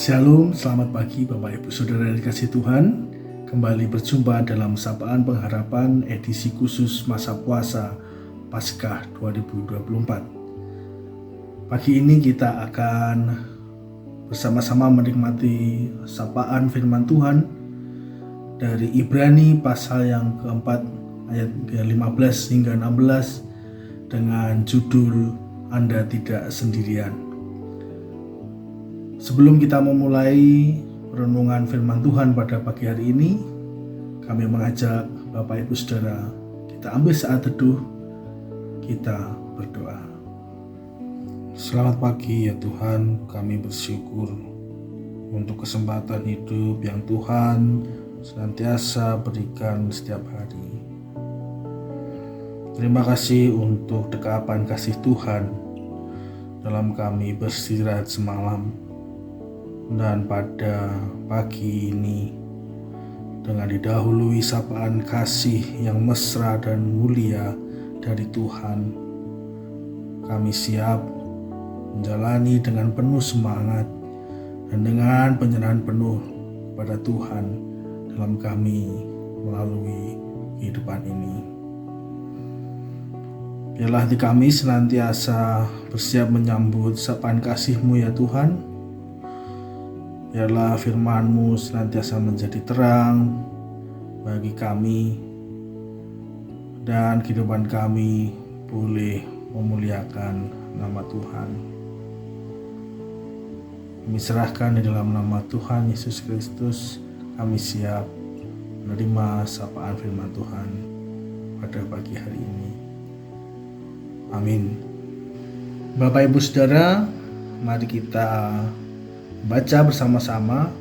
Shalom, selamat pagi Bapak Ibu Saudara yang dikasihi Tuhan. Kembali berjumpa dalam Sapaan Pengharapan edisi khusus masa puasa Paskah 2024. Pagi ini kita akan bersama-sama menikmati sapaan firman Tuhan dari Ibrani pasal yang keempat ayat 15 hingga 16 dengan judul Anda Tidak Sendirian. Sebelum kita memulai renungan firman Tuhan pada pagi hari ini, kami mengajak Bapak Ibu Saudara kita ambil saat teduh, kita berdoa. Selamat pagi ya Tuhan, kami bersyukur untuk kesempatan hidup yang Tuhan senantiasa berikan setiap hari. Terima kasih untuk dekapan kasih Tuhan dalam kami beristirahat semalam. Dan pada pagi ini, dengan didahului sapaan kasih yang mesra dan mulia dari Tuhan, kami siap menjalani dengan penuh semangat dan dengan penyerahan penuh pada Tuhan dalam kami melalui kehidupan ini. Biarlah hati kami senantiasa bersiap menyambut sapaan kasih-Mu ya Tuhan. Biarlah firman-Mu senantiasa menjadi terang bagi kami dan kehidupan kami boleh memuliakan nama Tuhan. Kami serahkan di dalam nama Tuhan Yesus Kristus, kami siap menerima sapaan firman Tuhan pada pagi hari ini. Amin. Bapak Ibu Saudara, mari kita baca bersama-sama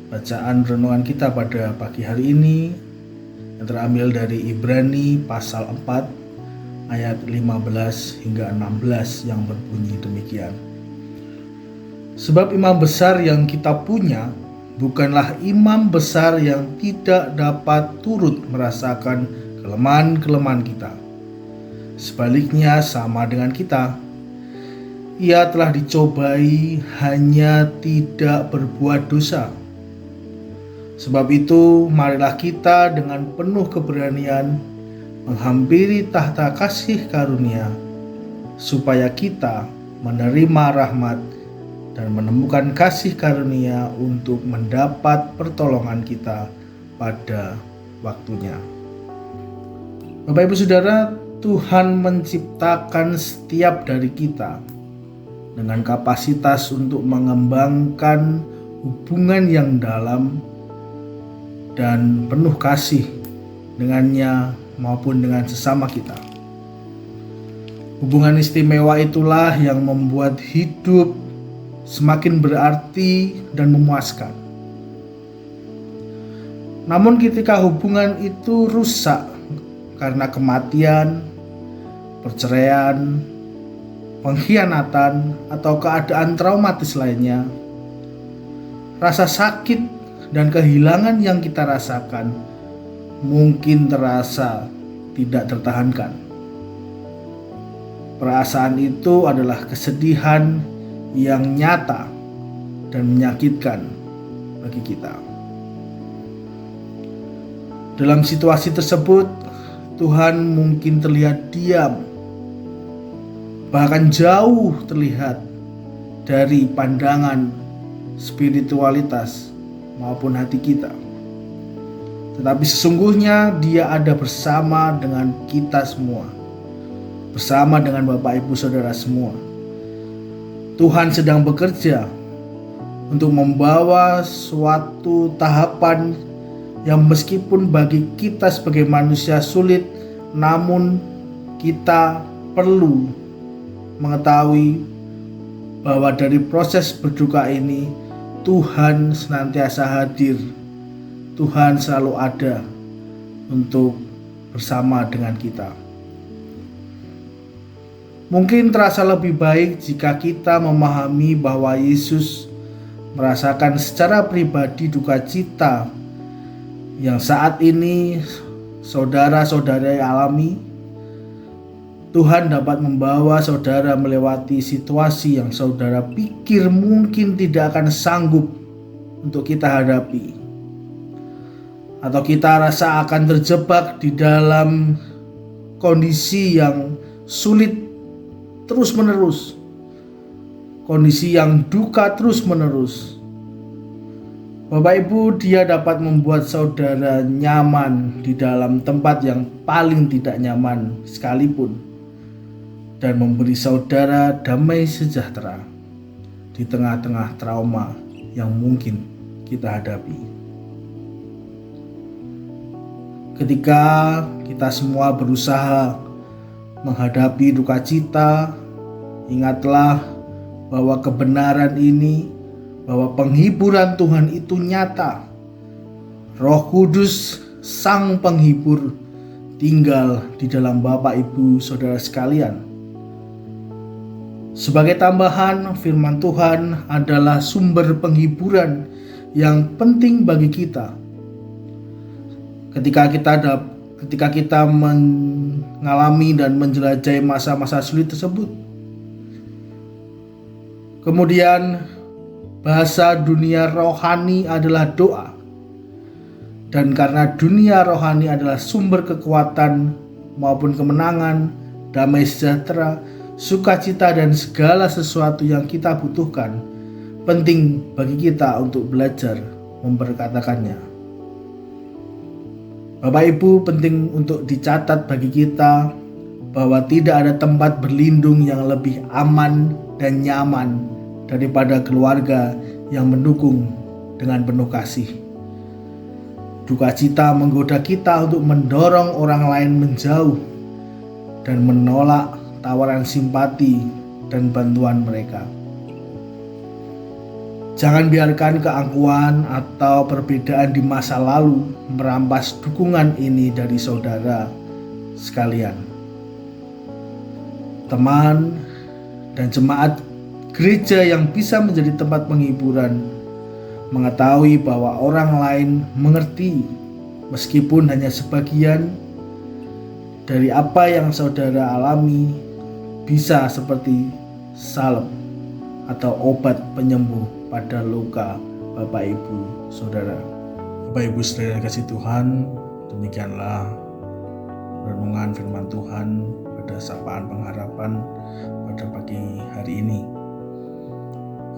bacaan renungan kita pada pagi hari ini yang terambil dari Ibrani pasal 4 ayat 15 hingga 16 yang berbunyi demikian. Sebab imam besar yang kita punya bukanlah imam besar yang tidak dapat turut merasakan kelemahan-kelemahan kita. Sebaliknya sama dengan kita. Ia telah dicobai, hanya tidak berbuat dosa. Sebab itu, marilah kita dengan penuh keberanian menghampiri tahta kasih karunia, supaya kita menerima rahmat dan menemukan kasih karunia untuk mendapat pertolongan kita pada waktunya. Bapak Ibu Saudara, Tuhan menciptakan setiap dari kita dengan kapasitas untuk mengembangkan hubungan yang dalam dan penuh kasih dengannya maupun dengan sesama kita. Hubungan istimewa itulah yang membuat hidup semakin berarti dan memuaskan. Namun ketika hubungan itu rusak karena kematian, perceraian, pengkhianatan, atau keadaan traumatis lainnya, rasa sakit dan kehilangan yang kita rasakan mungkin terasa tidak tertahankan. Perasaan itu adalah kesedihan yang nyata dan menyakitkan bagi kita. Dalam situasi tersebut, Tuhan mungkin terlihat diam, bahkan jauh terlihat dari pandangan spiritualitas maupun hati kita. Tetapi sesungguhnya Dia ada bersama dengan kita semua, bersama dengan Bapak Ibu Saudara semua. Tuhan sedang bekerja untuk membawa suatu tahapan yang meskipun bagi kita sebagai manusia sulit, namun kita perlu mengetahui bahwa dari proses berduka ini Tuhan senantiasa hadir. Tuhan selalu ada untuk bersama dengan kita. Mungkin terasa lebih baik jika kita memahami bahwa Yesus merasakan secara pribadi duka cita yang saat ini saudara-saudara alami, Tuhan dapat membawa saudara melewati situasi yang saudara pikir mungkin tidak akan sanggup untuk kita hadapi, atau kita rasa akan terjebak di dalam kondisi yang sulit terus-menerus, kondisi yang duka terus-menerus. Bapak Ibu, Dia dapat membuat saudara nyaman di dalam tempat yang paling tidak nyaman sekalipun, dan memberi saudara damai sejahtera di tengah-tengah trauma yang mungkin kita hadapi. Ketika kita semua berusaha menghadapi duka cita, ingatlah bahwa kebenaran ini, bahwa penghiburan Tuhan itu nyata. Roh Kudus, Sang Penghibur, tinggal di dalam Bapak Ibu Saudara sekalian. Sebagai tambahan, firman Tuhan adalah sumber penghiburan yang penting bagi kita. Ketika kita mengalami dan menjelajahi masa-masa sulit tersebut. Kemudian bahasa dunia rohani adalah doa. Dan karena dunia rohani adalah sumber kekuatan maupun kemenangan, damai sejahtera, sukacita, dan segala sesuatu yang kita butuhkan, penting bagi kita untuk belajar memperkatakannya. Bapak Ibu, penting untuk dicatat bagi kita bahwa tidak ada tempat berlindung yang lebih aman dan nyaman daripada keluarga yang mendukung dengan penuh kasih. Duka cita menggoda kita untuk mendorong orang lain menjauh dan menolak tawaran simpati dan bantuan mereka. Jangan biarkan keangkuhan atau perbedaan di masa lalu merampas dukungan ini dari saudara sekalian. Teman dan jemaat gereja yang bisa menjadi tempat penghiburan mengetahui bahwa orang lain mengerti meskipun hanya sebagian dari apa yang saudara alami, bisa seperti salep atau obat penyembuh pada luka Bapak Ibu Saudara. Bapak Ibu Saudara yang kasih Tuhan, demikianlah renungan firman Tuhan pada sapaan pengharapan pada pagi hari ini.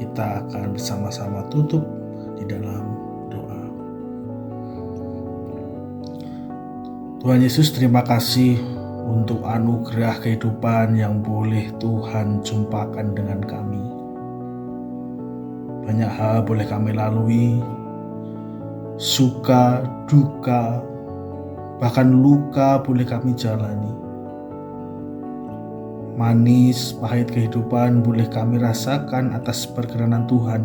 Kita akan bersama-sama tutup di dalam doa. Tuhan Yesus, terima kasih untuk anugerah kehidupan yang boleh Tuhan jumpakan dengan kami. Banyak hal boleh kami lalui, suka, duka, bahkan luka boleh kami jalani. Manis, pahit kehidupan boleh kami rasakan atas perkenanan Tuhan.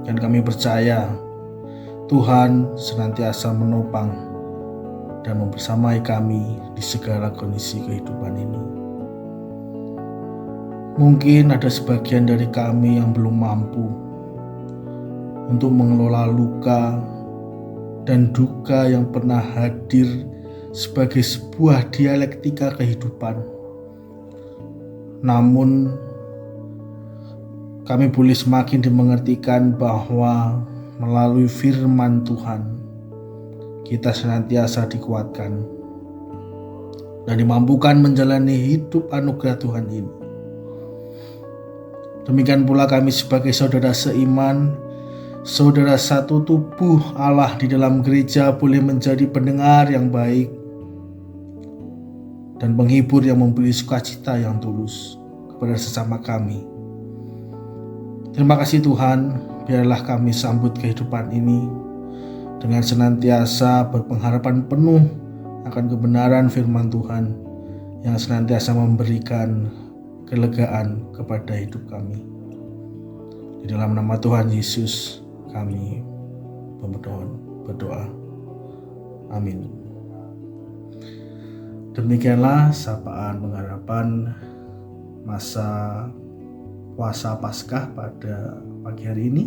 Dan kami percaya Tuhan senantiasa menopang dan membersamai kami di segala kondisi kehidupan ini. Mungkin ada sebagian dari kami yang belum mampu untuk mengelola luka dan duka yang pernah hadir sebagai sebuah dialektika kehidupan. Namun kami boleh semakin dimengertikan bahwa melalui firman Tuhan kita senantiasa dikuatkan dan dimampukan menjalani hidup anugerah Tuhan ini. Demikian pula kami sebagai saudara seiman, saudara satu tubuh Allah di dalam gereja boleh menjadi pendengar yang baik dan penghibur yang memberi sukacita yang tulus kepada sesama kami. Terima kasih Tuhan, biarlah kami sambut kehidupan ini dengan senantiasa berpengharapan penuh akan kebenaran firman Tuhan yang senantiasa memberikan kelegaan kepada hidup kami. Di dalam nama Tuhan Yesus kami berdoa. Amin. Demikianlah sapaan pengharapan masa puasa Paskah pada pagi hari ini.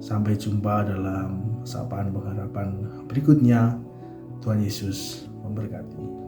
Sampai jumpa dalam sapaan pengharapan berikutnya. Tuhan Yesus memberkati.